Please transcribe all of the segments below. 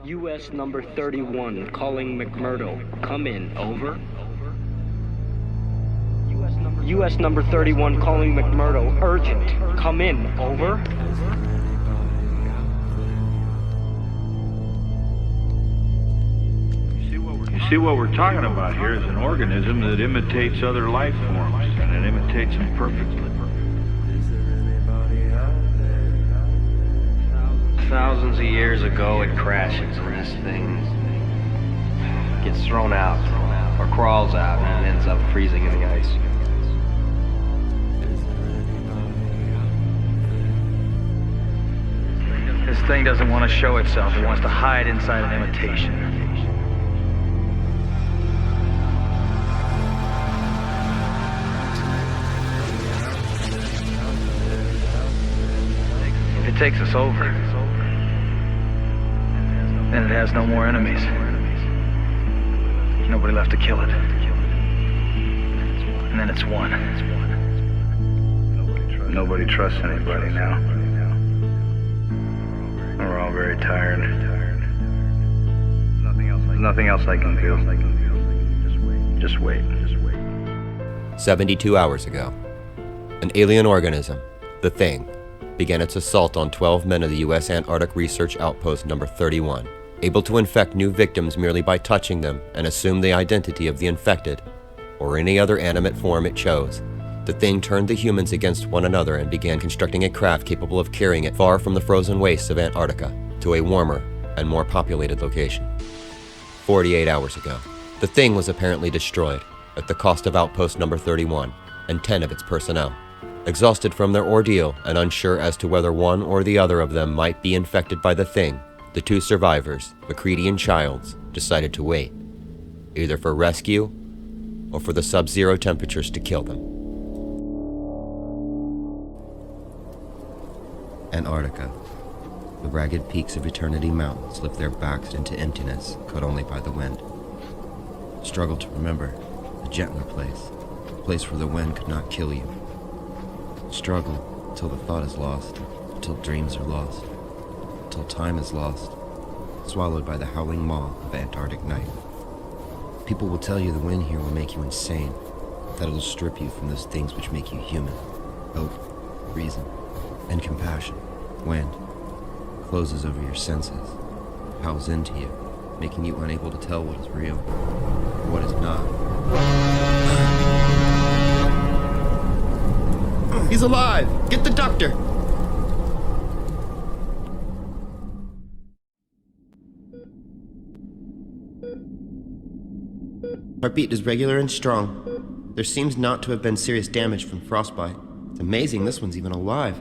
U.S. number 31, calling McMurdo. Come in, over. U.S. number 31, calling McMurdo. Urgent. Come in, over. You see, what we're talking about here is an organism that imitates other life forms, and it imitates them perfectly. Thousands of years ago, it crashes, and this thing gets thrown out, or crawls out, and it ends up freezing in the ice. This thing doesn't want to show itself. It wants to hide inside an imitation. If it takes us over, then it has no more enemies. There's nobody left to kill it. And then it's one. Nobody trusts anybody now. We're all very tired. Nothing else I can do. Just wait. 72 hours ago, an alien organism, the Thing, began its assault on 12 men of the U.S. Antarctic Research Outpost number 31, able to infect new victims merely by touching them and assume the identity of the infected, or any other animate form it chose. The Thing turned the humans against one another and began constructing a craft capable of carrying it far from the frozen wastes of Antarctica to a warmer and more populated location. 48 hours ago, the Thing was apparently destroyed at the cost of Outpost number 31 and 10 of its personnel. Exhausted from their ordeal and unsure as to whether one or the other of them might be infected by the Thing, the two survivors, McCready and Childs, decided to wait, either for rescue or for the sub-zero temperatures to kill them. Antarctica. The ragged peaks of Eternity Mountain slip their backs into emptiness, cut only by the wind. Struggle to remember a gentler place, a place where the wind could not kill you. Struggle till the thought is lost, till dreams are lost, till time is lost, swallowed by the howling maw of Antarctic night. People will tell you the wind here will make you insane, that it'll strip you from those things which make you human: hope, reason, and compassion. Wind closes over your senses, howls into you, making you unable to tell what is real, what is not. He's alive! Get the doctor! Heartbeat is regular and strong. There seems not to have been serious damage from frostbite. It's amazing this one's even alive.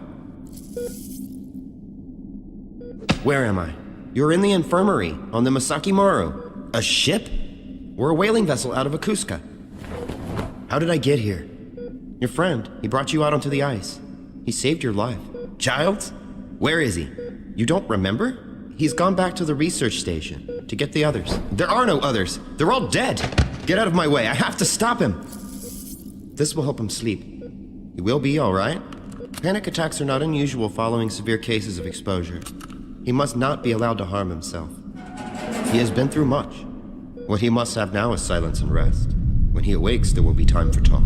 Where am I? You're in the infirmary on the Masaki Maru. A ship? We're a whaling vessel out of Akuska. How did I get here? Your friend, he brought you out onto the ice. He saved your life. Childs? Where is he? You don't remember? He's gone back to the research station to get the others. There are no others. They're all dead. Get out of my way. I have to stop him. This will help him sleep. He will be all right. Panic attacks are not unusual following severe cases of exposure. He must not be allowed to harm himself. He has been through much. What he must have now is silence and rest. When he awakes, there will be time for talk.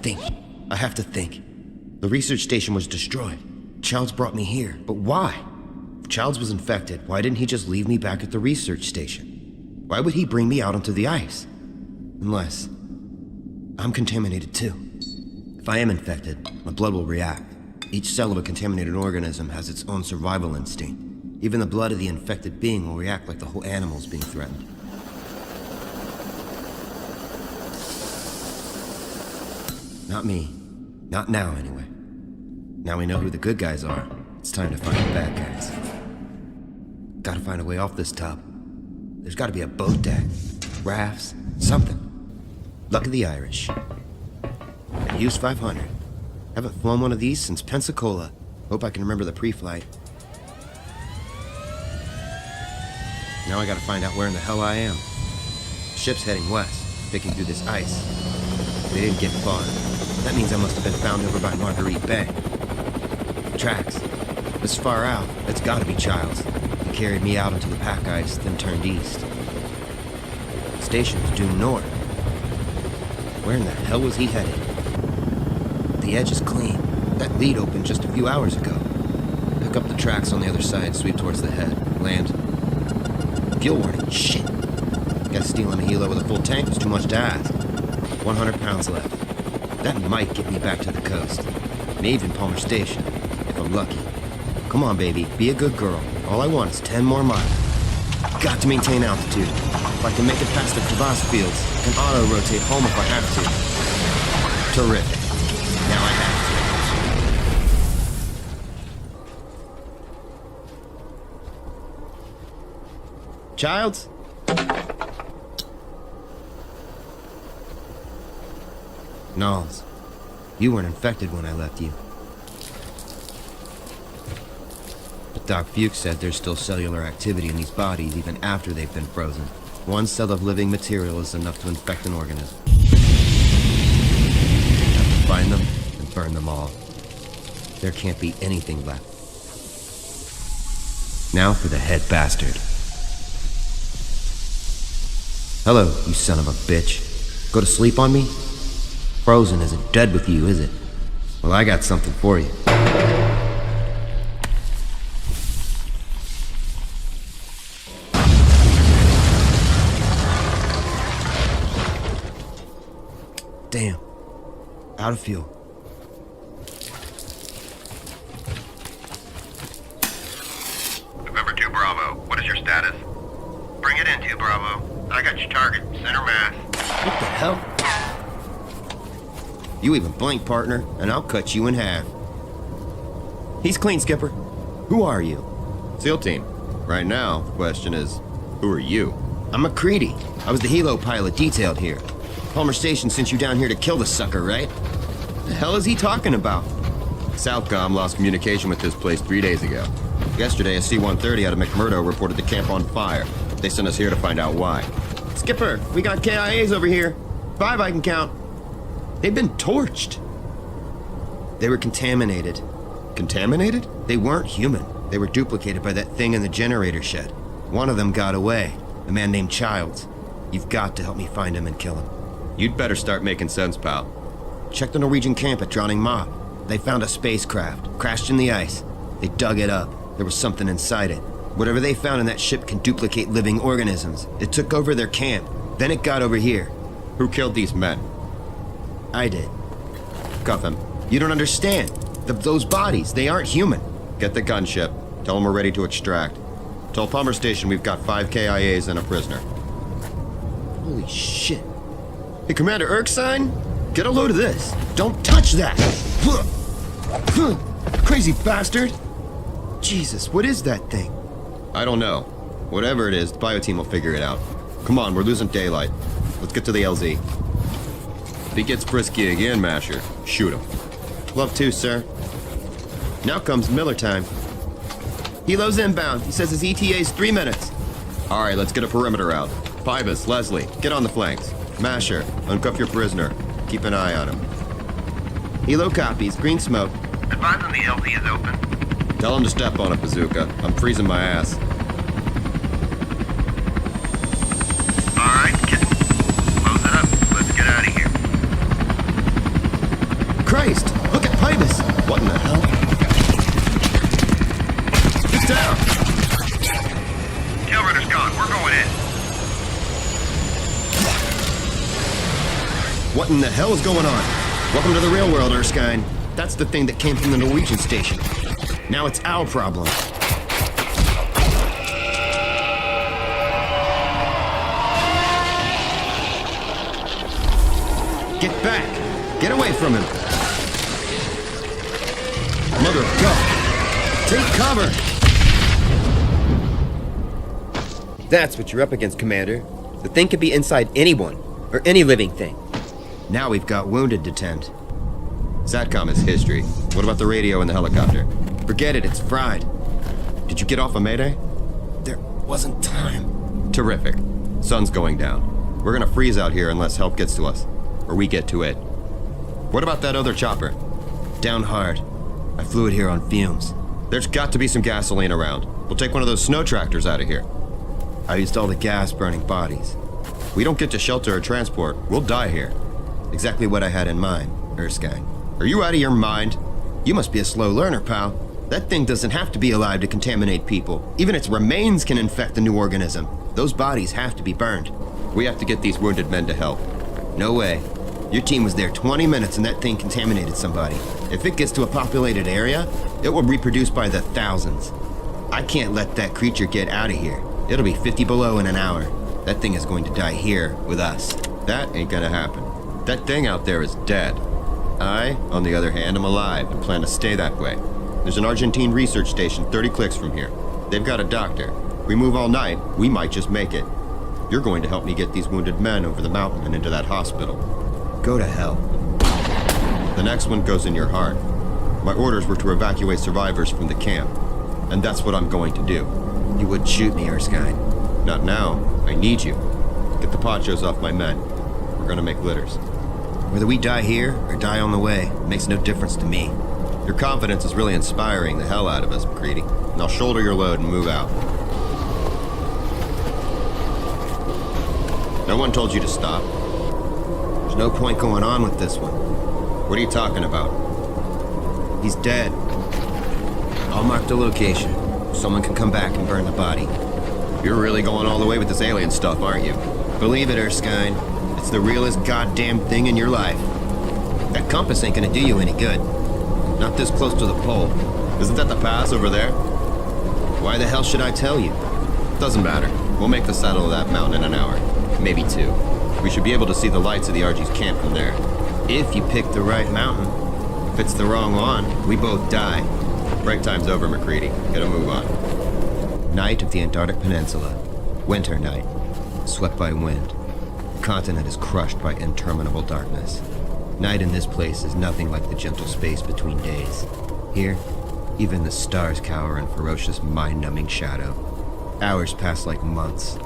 Think. I have to think. The research station was destroyed. Childs brought me here, but why? If Childs was infected, why didn't he just leave me back at the research station? Why would he bring me out onto the ice? Unless I'm contaminated too. If I am infected, my blood will react. Each cell of a contaminated organism has its own survival instinct. Even the blood of the infected being will react like the whole animal is being threatened. Not me. Not now, anyway. Now we know who the good guys are. It's time to find the bad guys. Gotta find a way off this tub. There's gotta be a boat deck, rafts, something. Luck of the Irish. A Hughes 500. Haven't flown one of these since Pensacola. Hope I can remember the pre-flight. Now I gotta find out where in the hell I am. The ship's heading west, picking through this ice. They didn't get far. That means I must have been found over by Marguerite Bay. Tracks. This far out, it's gotta be Childs. He carried me out into the pack ice, then turned east. Station's due north. Where in the hell was he headed? The edge is clean. That lead opened just a few hours ago. Pick up the tracks on the other side, sweep towards the head. Land. Fuel warning. Shit. Guess stealing a helo with a full tank was too much to ask. 100 pounds left. That might get me back to the coast. Maybe even Palmer Station, if I'm lucky. Come on, baby. Be a good girl. All I want is 10 more miles. Got to maintain altitude. If I can make it past the crevasse fields, I can auto-rotate home if I have to. Terrific. Now I have to. Childs? Knowles, you weren't infected when I left you. But Doc Fuchs said there's still cellular activity in these bodies even after they've been frozen. One cell of living material is enough to infect an organism. Have to find them and burn them all. There can't be anything left. Now for the head bastard. Hello, you son of a bitch. Go to sleep on me? Frozen isn't dead with you, is it? Well, I got something for you. Damn. Out of fuel. November 2 Bravo, what is your status? Bring it in, 2 Bravo. I got your target, center mass. What the hell? You even blink, partner, and I'll cut you in half. He's clean, Skipper. Who are you? SEAL team. Right now, the question is, who are you? I'm McCready. I was the helo pilot detailed here. Palmer Station sent you down here to kill the sucker, right? The hell is he talking about? Southcom lost communication with this place 3 days ago. Yesterday, a C-130 out of McMurdo reported the camp on fire. They sent us here to find out why. Skipper, we got KIAs over here. 5 I can count. They've been torched. They were contaminated. Contaminated? They weren't human. They were duplicated by that thing in the generator shed. One of them got away. A man named Childs. You've got to help me find him and kill him. You'd better start making sense, pal. Check the Norwegian camp at Dronning Mop. They found a spacecraft, crashed in the ice. They dug it up. There was something inside it. Whatever they found in that ship can duplicate living organisms. It took over their camp. Then it got over here. Who killed these men? I did. Cuff him. You don't understand. Those bodies, they aren't human. Get the gunship. Tell them we're ready to extract. Tell Palmer Station we've got 5 KIAs and a prisoner. Holy shit. Hey, Commander Erskine? Get a load of this. Don't touch that! Crazy bastard! Jesus, what is that thing? I don't know. Whatever it is, the bio team will figure it out. Come on, we're losing daylight. Let's get to the LZ. If he gets frisky again, Masher, shoot him. Love to, sir. Now comes Miller time. Helo's inbound. He says his ETA's 3 minutes. All right, let's get a perimeter out. Pybus, Leslie, get on the flanks. Masher, uncuff your prisoner. Keep an eye on him. Helo copies. Green smoke. Advising the LZ is open. Tell him to step on it, Bazooka. I'm freezing my ass. Alright, kitten. Close it up. Let's get out of here. Christ! Look at Pybus! What in the hell? It's down! Tail rudder's gone. We're going in. What in the hell is going on? Welcome to the real world, Erskine. That's the thing that came from the Norwegian station. Now it's our problem. Get back! Get away from him! Mother of God! Take cover! That's what you're up against, Commander. The thing could be inside anyone, or any living thing. Now we've got wounded to tend. SATCOM is history. What about the radio and the helicopter? Forget it, it's fried. Did you get off a Mayday? There wasn't time. Terrific. Sun's going down. We're gonna freeze out here unless help gets to us. Or we get to it. What about that other chopper? Down hard. I flew it here on fumes. There's got to be some gasoline around. We'll take one of those snow tractors out of here. I used all the gas burning bodies. We don't get to shelter or transport. We'll die here. Exactly what I had in mind, Erskine. Are you out of your mind? You must be a slow learner, pal. That thing doesn't have to be alive to contaminate people. Even its remains can infect the new organism. Those bodies have to be burned. We have to get these wounded men to help. No way. Your team was there 20 minutes and that thing contaminated somebody. If it gets to a populated area, it will reproduce by the thousands. I can't let that creature get out of here. It'll be 50 below in an hour. That thing is going to die here with us. That ain't gonna happen. That thing out there is dead. I, on the other hand, am alive and plan to stay that way. There's an Argentine research station 30 clicks from here. They've got a doctor. We move all night, we might just make it. You're going to help me get these wounded men over the mountain and into that hospital. Go to hell. The next one goes in your heart. My orders were to evacuate survivors from the camp, and that's what I'm going to do. You would shoot me, Erskine. Not now. I need you. Get the ponchos off my men. We're gonna make litters. Whether we die here or die on the way, makes no difference to me. Your confidence is really inspiring the hell out of us, McCready. Now shoulder your load and move out. No one told you to stop. There's no point going on with this one. What are you talking about? He's dead. I'll mark the location. Someone can come back and burn the body. You're really going all the way with this alien stuff, aren't you? Believe it, Erskine. It's the realest goddamn thing in your life. That compass ain't gonna do you any good. Not this close to the pole. Isn't that the pass over there? Why the hell should I tell you? Doesn't matter. We'll make the saddle of that mountain in an hour. Maybe 2. We should be able to see the lights of the RG's camp from there. If you pick the right mountain. If it's the wrong one, we both die. Break time's over, McCready. Get a move on. Night of the Antarctic Peninsula. Winter night. Swept by wind. The continent is crushed by interminable darkness. Night in this place is nothing like the gentle space between days. Here, even the stars cower in ferocious, mind-numbing shadow. Hours pass like months,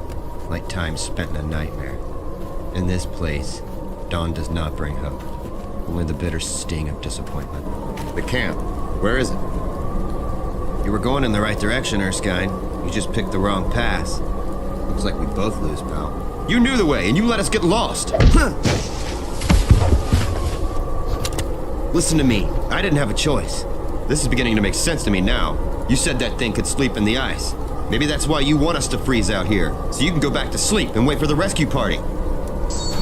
like time spent in a nightmare. In this place, dawn does not bring hope, only the bitter sting of disappointment. The camp. Where is it? You were going in the right direction, Erskine. You just picked the wrong pass. Looks like we both lose, pal. You knew the way, and you let us get lost! Listen to me. I didn't have a choice. This is beginning to make sense to me now. You said that thing could sleep in the ice. Maybe that's why you want us to freeze out here, so you can go back to sleep and wait for the rescue party.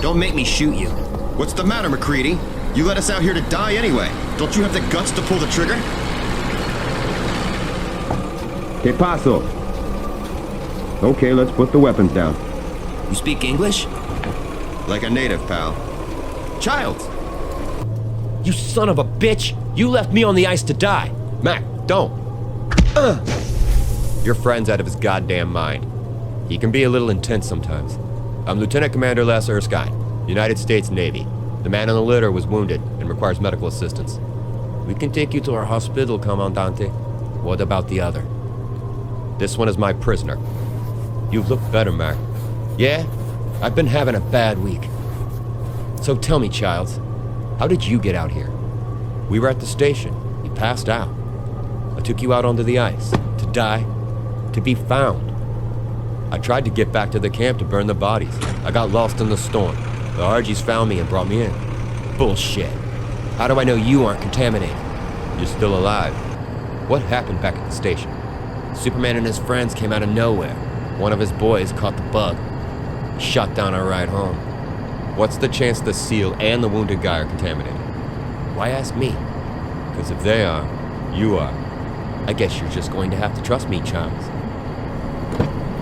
Don't make me shoot you. What's the matter, McCready? You let us out here to die anyway. Don't you have the guts to pull the trigger? Que paso? Okay, let's put the weapons down. You speak English? Like a native, pal. Childs! You son of a bitch! You left me on the ice to die! Mac, don't! Your friend's out of his goddamn mind. He can be a little intense sometimes. I'm Lieutenant Commander Les Erskine, United States Navy. The man on the litter was wounded and requires medical assistance. We can take you to our hospital, Commandante. What about the other? This one is my prisoner. You look better, Mac. Yeah? I've been having a bad week. So tell me, Childs, how did you get out here? We were at the station. You passed out. I took you out onto the ice. To die. To be found. I tried to get back to the camp to burn the bodies. I got lost in the storm. The RGs found me and brought me in. Bullshit. How do I know you aren't contaminated? You're still alive. What happened back at the station? Superman and his friends came out of nowhere. One of his boys caught the bug. Shot down our ride home. What's the chance the SEAL and the wounded guy are contaminated? Why ask me? Because if they are, you are. I guess you're just going to have to trust me, Childs.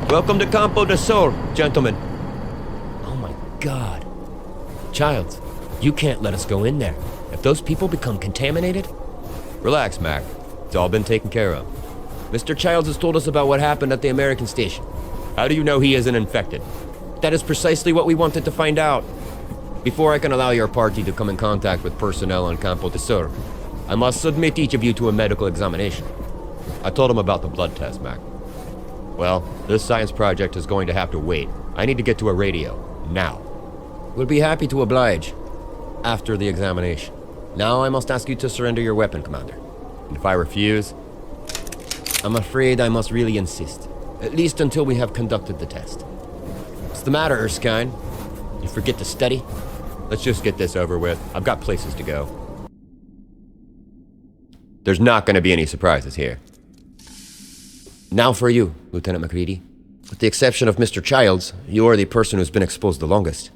Welcome to Campo de Sol, gentlemen. Oh my God. Childs, you can't let us go in there. If those people become contaminated... Relax, Mac. It's all been taken care of. Mr. Childs has told us about what happened at the American station. How do you know he isn't infected? That is precisely what we wanted to find out. Before I can allow your party to come in contact with personnel on Campo de Sur, I must submit each of you to a medical examination. I told him about the blood test, Mac. Well, this science project is going to have to wait. I need to get to a radio. Now. We'll be happy to oblige. After the examination. Now I must ask you to surrender your weapon, Commander. And if I refuse, I'm afraid I must really insist. At least until we have conducted the test. What's the matter, Erskine? You forget to study? let's just get this over with. I've got places to go. There's not going to be any surprises here. Now for you, Lieutenant McCready. With the exception of Mr. Childs, you're the person who's been exposed the longest.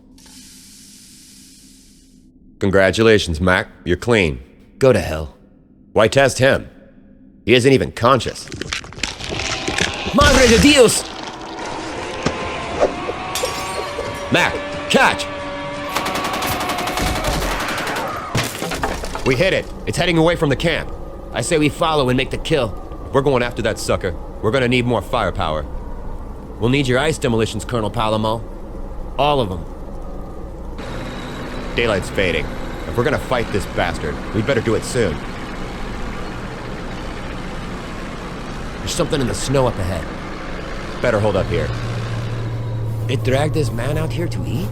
Congratulations, Mac. You're clean. Go to hell. Why test him? He isn't even conscious. Madre de Dios! Mac, catch! We hit it. It's heading away from the camp. I say we follow and make the kill. We're going after that sucker. We're gonna need more firepower. We'll need your ice demolitions, Colonel Palamo. All of them. Daylight's fading. If we're gonna fight this bastard, we'd better do it soon. There's something in the snow up ahead. Better hold up here. It dragged this man out here to eat?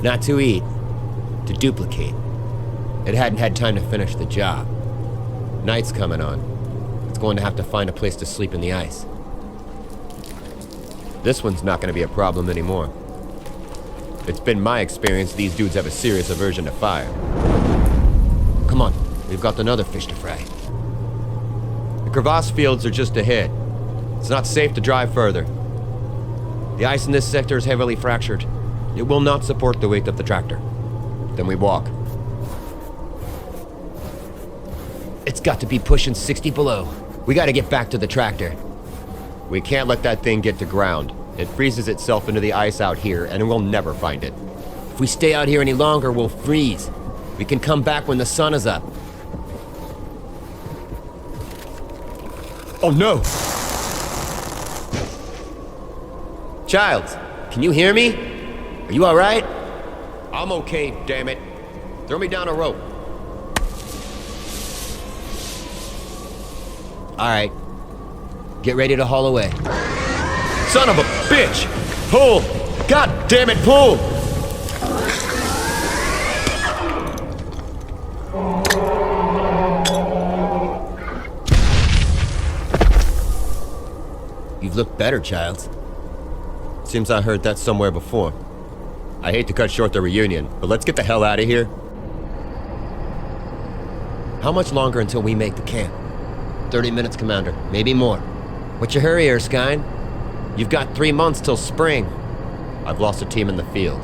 Not to eat, To duplicate. it hadn't had time to finish the job. Night's coming on. It's going to have to find a place to sleep in the ice. This one's not going to be a problem anymore. It's been my experience these dudes have a serious aversion to fire. Come on, we've got another fish to fry. The crevasse fields are just ahead. It's not safe to drive further. The ice in this sector is heavily fractured. It will not support the weight of the tractor. Then we walk. It's got to be pushing 60 below. We gotta get back to the tractor. We can't let that thing get to ground. It freezes itself into the ice out here, and we'll never find it. If we stay out here any longer, we'll freeze. We can come back when the sun is up. Oh no! Childs, can you hear me? Are you alright? I'm okay, damn it. Throw me down a rope. Alright. Get ready to haul away. Son of a bitch! Pull! God damn it, pull! You've looked better, Childs. Seems I heard that somewhere before. I hate to cut short the reunion, but let's get the hell out of here. How much longer until we make the camp? 30 minutes, Commander. Maybe more. What's your hurry, Erskine? You've got 3 months till spring. I've lost a team in the field.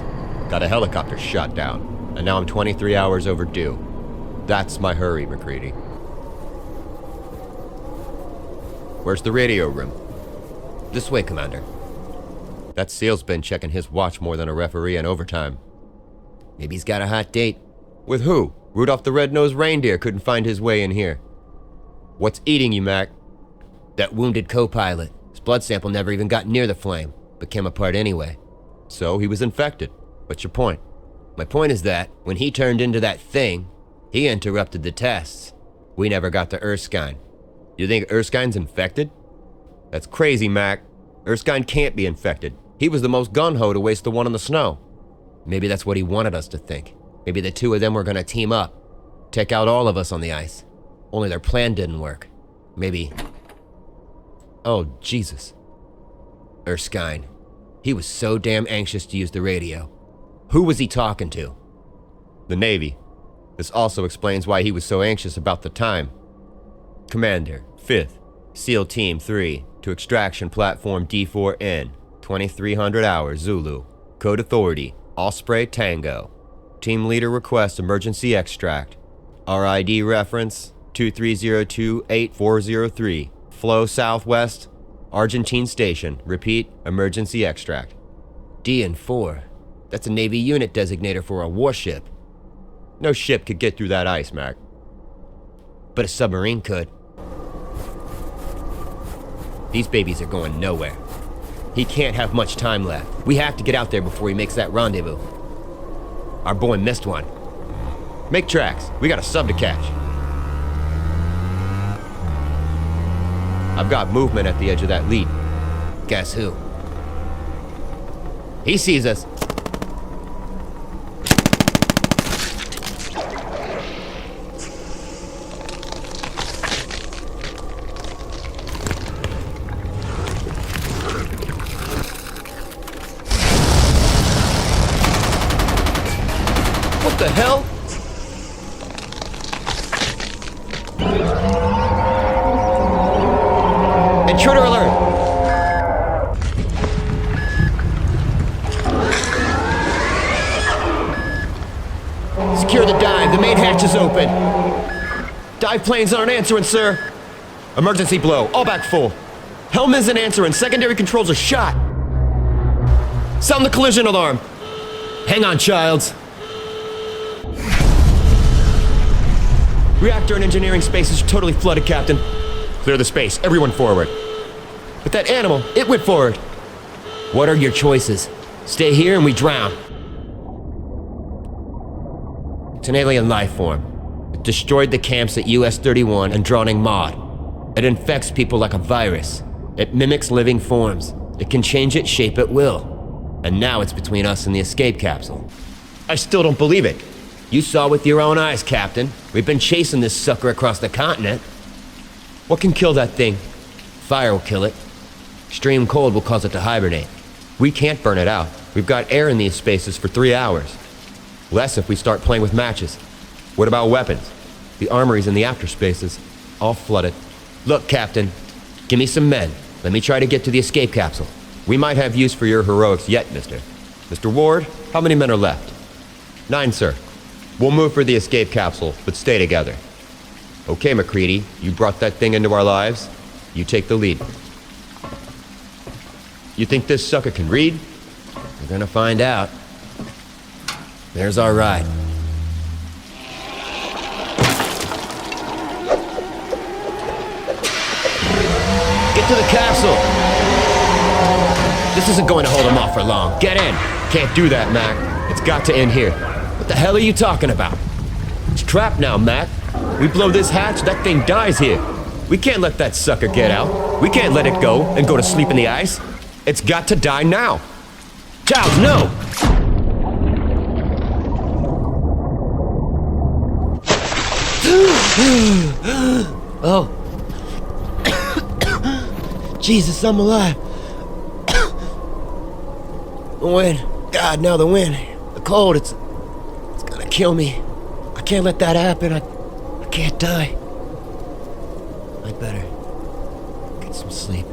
Got a helicopter shot down. And now I'm 23 hours overdue. That's my hurry, McCready. Where's the radio room? This way, Commander. That SEAL's been checking his watch more than a referee in overtime. Maybe he's got a hot date. With who? Rudolph the Red-Nosed Reindeer couldn't find his way in here. What's eating you, Mac? That wounded co-pilot. His blood sample never even got near the flame, but came apart anyway. So he was infected. What's your point? My point is that, when he turned into that thing, he interrupted the tests. We never got to Erskine. You think Erskine's infected? That's crazy, Mac. Erskine can't be infected. He was the most gung-ho to waste the one in the snow. Maybe that's what he wanted us to think. Maybe the two of them were gonna team up. Take out all of us on the ice. Only their plan didn't work. Maybe... Oh, Jesus. Erskine. He was so damn anxious to use the radio. Who was he talking to? The Navy. This also explains why he was so anxious about the time. Commander, 5th, SEAL Team 3, to Extraction Platform D4N, 2300 hours, Zulu. Code Authority, Osprey Tango. Team Leader requests emergency extract. RID reference 23028403. Flow southwest, Argentine Station. Repeat, emergency extract. D and 4. That's a Navy unit designator for a warship. No ship could get through that ice, Mac. But a submarine could. These babies are going nowhere. He can't have much time left. We have to get out there before he makes that rendezvous. Our boy missed one. Make tracks. We got a sub to catch. I've got movement at the edge of that lead. Guess who? He sees us. What the hell? Intruder alert! Secure the dive. The main hatch is open. Dive planes aren't answering, sir. Emergency blow. All back full. Helm isn't answering. Secondary controls are shot. Sound the collision alarm. Hang on, Childs. Reactor and engineering spaces are totally flooded, Captain. Clear the space. Everyone forward. But that animal, it went forward. What are your choices? Stay here and we drown. It's an alien life form. It destroyed the camps at US-31 and Drawning Mod. It infects people like a virus. It mimics living forms. It can change its shape at will. And now it's between us and the escape capsule. I still don't believe it. You saw with your own eyes, Captain. We've been chasing this sucker across the continent. What can kill that thing? Fire will kill it. Extreme cold will cause it to hibernate. We can't burn it out. We've got air in these spaces for 3 hours. Less if we start playing with matches. What about weapons? The armories in the after spaces, all flooded. Look, Captain, give me some men. Let me try to get to the escape capsule. We might have use for your heroics yet, mister. Mr. Ward, how many men are left? 9, sir. We'll move for the escape capsule, but stay together. Okay, McCready, you brought that thing into our lives. You take the lead. You think this sucker can read? We're gonna find out. There's our ride. Get to the capsule! This isn't going to hold him off for long. Get in! Can't do that, Mac. It's got to end here. What the hell are you talking about? It's trapped now, Mac. We blow this hatch, that thing dies here. We can't let that sucker get out. We can't let it go and go to sleep in the ice. It's got to die now. Giles, no! Oh. Jesus, I'm alive. The wind. God, now the wind. The cold, it's gonna kill me. I can't let that happen. I can't die. I better get some sleep.